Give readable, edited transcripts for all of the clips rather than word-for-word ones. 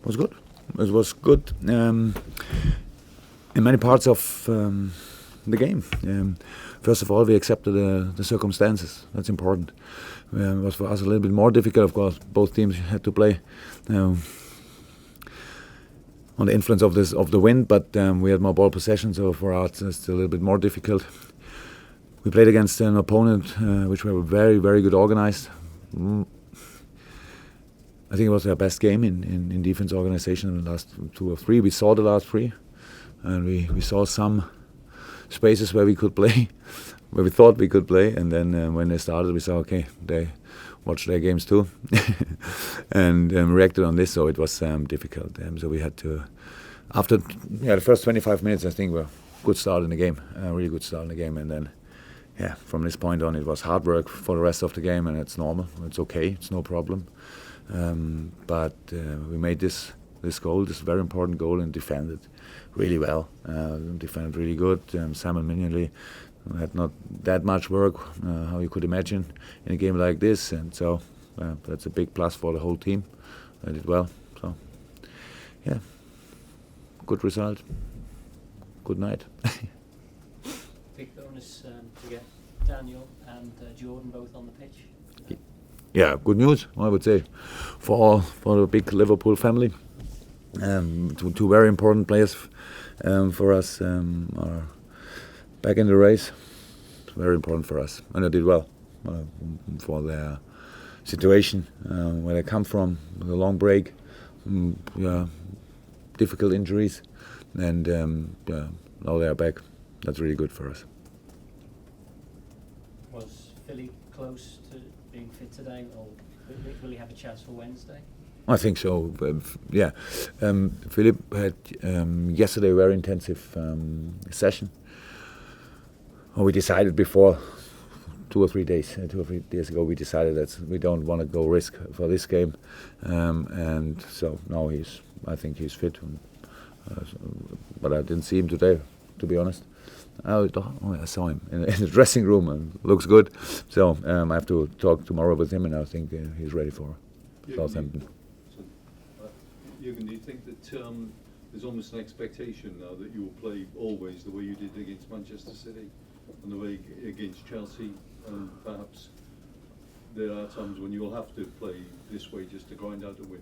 was good. It was good in many parts of the game. First of all, we accepted the circumstances. That's important. It was for us a little bit more difficult, of course. Both teams had to play on the influence of the wind, but we had more ball possession, so for us it's a little bit more difficult. We played against an opponent which were very, very good organized. I think it was their best game in defense organization in the last 2 or 3. We saw the last 3, and we saw some spaces where we could play, where we thought we could play, and then when they started, we saw, okay, they watched their games too, and reacted on this, so it was difficult. So we had to, after the first 25 minutes, I think were good start in the game, really good start in the game, and then from this point on, it was hard work for the rest of the game, and it's normal, it's okay, it's no problem. But we made this goal, this very important goal, and defended really well. Defended really good. Simon Mignolet had not that much work, how you could imagine, in a game like this, and so that's a big plus for the whole team. They did well. So, good result. Good night. Big bonus to get Daniel and Jordan both on the pitch. Yeah, good news, I would say, for the big Liverpool family. Two very important players for us are back in the race. It's very important for us, and they did well for their situation, where they come from, with a long break, difficult injuries, and now they are back. That's really good for us. Was Philly close to being fit today, or will he have a chance for Wednesday? I think so. Philip had yesterday a very intensive session. We decided before 2 or 3 days ago. We decided that we don't want to go risk for this game, and so now I think he's fit. But I didn't see him today, to be honest. I saw him in the dressing room and looks good. So I have to talk tomorrow with him, and I think he's ready for Southampton. Jurgen, do you think that there's almost an expectation now that you will play always the way you did against Manchester City and the way against Chelsea, and perhaps there are times when you will have to play this way just to grind out a win?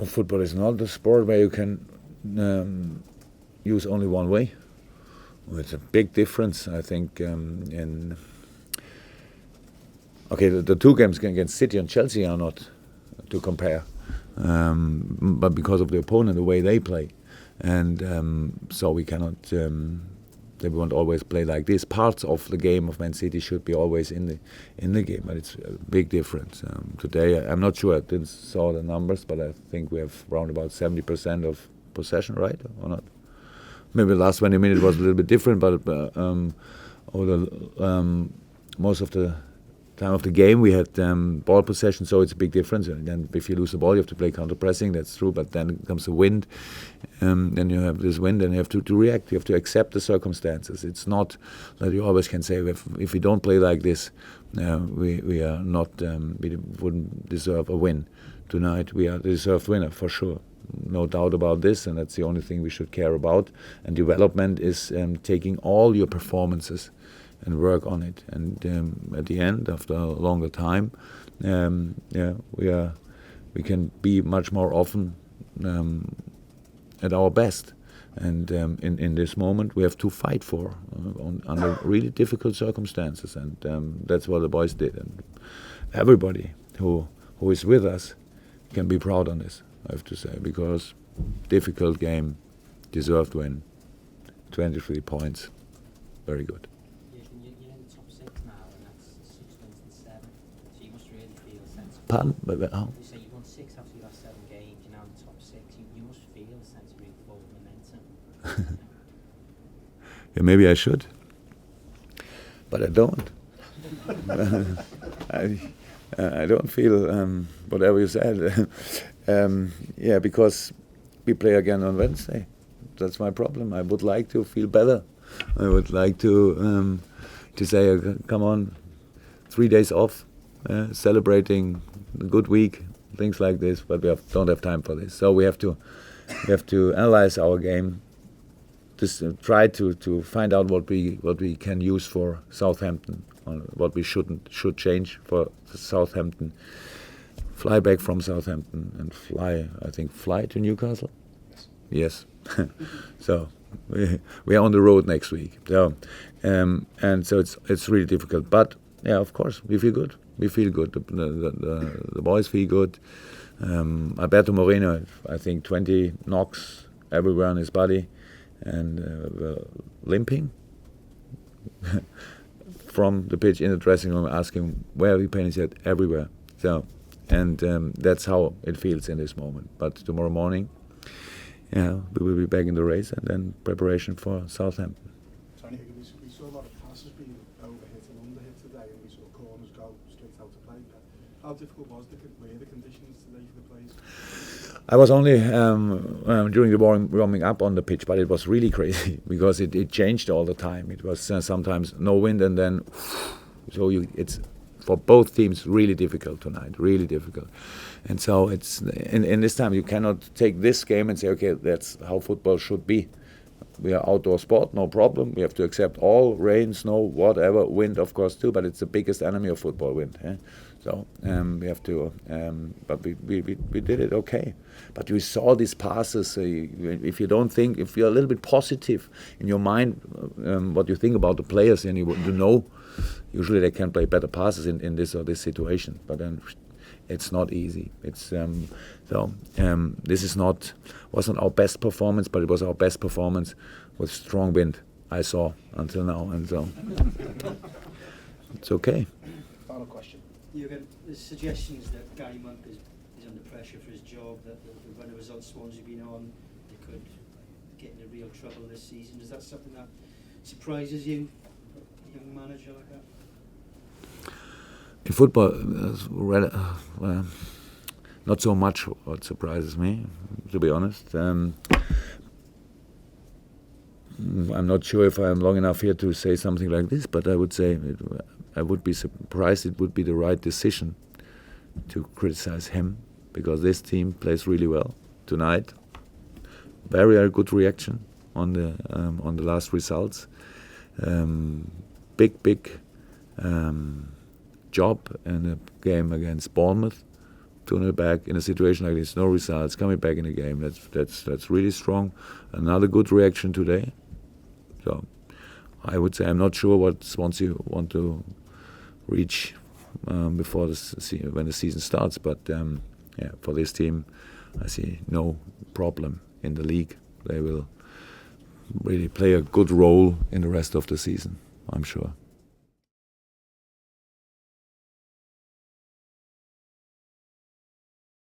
Football is not a sport where you can use only one way. It's a big difference, I think. The 2 games against City and Chelsea are not to compare, but because of the opponent, the way they play, and so we cannot. They won't always play like this. Parts of the game of Man City should be always in the game, but it's a big difference. Today, I'm not sure. I didn't saw the numbers, but I think we have around about 70% of possession, right, or not? Maybe the last 20 minutes was a little bit different, but most of the time of the game we had ball possession, so it's a big difference. And then if you lose the ball, you have to play counter-pressing, that's true, but then comes the wind, then you have this wind, and you have to react, you have to accept the circumstances. It's not that you always can say, if we don't play like this, we are not, we wouldn't deserve a win. Tonight we are the deserved winner, for sure. No doubt about this, and that's the only thing we should care about. And development is taking all your performances and work on it. And at the end, after a longer time, we can be much more often at our best. And in this moment, we have to fight for under really difficult circumstances, and that's what the boys did. And everybody who is with us can be proud on this, I have to say, because difficult game, deserved win, 23 points, very good. You're in the top 6 now, and that's 6 wins and 7, so you must really feel a sense of... Pardon? You say you've won 6 out of your last 7 games, you're now in the top 6, you must feel a sense of real forward momentum. Yeah, maybe I should, but I don't. I don't feel whatever you said. Because we play again on Wednesday. That's my problem. I would like to feel better. I would like to say, come on, 3 days off, celebrating a good week, things like this. But don't have time for this. So we have to analyze our game. Just try to find out what we can use for Southampton, or what we should change for Southampton. Fly back from Southampton and fly to Newcastle. Yes. So we are on the road next week. So and so it's really difficult. But yeah, of course we feel good. We feel good. The boys feel good. Alberto Moreno, I think 20 knocks everywhere on his body, and limping from the pitch in the dressing room, asking where are we playing. He said everywhere. So. And that's how it feels in this moment. But tomorrow morning, we will be back in the race, and then preparation for Southampton. Tony, we saw a lot of passes being overhit and underhit today, and we saw corners go straight out to play. How difficult were the conditions today for the players? I was only during the warming up on the pitch, but it was really crazy because it changed all the time. It was sometimes no wind, and then it's. For both teams, really difficult tonight, really difficult. And so it's in this time you cannot take this game and say, okay, that's how football should be. We are outdoor sport, no problem. We have to accept all rain, snow, whatever, wind of course too, but it's the biggest enemy of football, wind. So we have to, but we did it okay. But we saw these passes. If you're a little bit positive in your mind, what you think about the players, and you know, usually they can play better passes in this or this situation. But then it's not easy. It's this wasn't our best performance, but it was our best performance with strong wind I saw until now, and so it's okay. Final question. Jurgen, there's suggestions that Gary Monk is under pressure for his job, that the run of results Swansea have been on, they could get into real trouble this season. Is that something that surprises you, a young manager like that? In football, not so much what surprises me, to be honest. I'm not sure if I'm long enough here to say something like this, but I would say I would be surprised it would be the right decision to criticize him, because this team plays really well tonight. Very, very good reaction on the last results. Big job in a game against Bournemouth. 2-0 back in a situation like this, no results, coming back in the game. That's really strong. Another good reaction today. So I would say I'm not sure what Swansea want to reach before when the season starts, but for this team, I see no problem in the league. They will really play a good role in the rest of the season, I'm sure.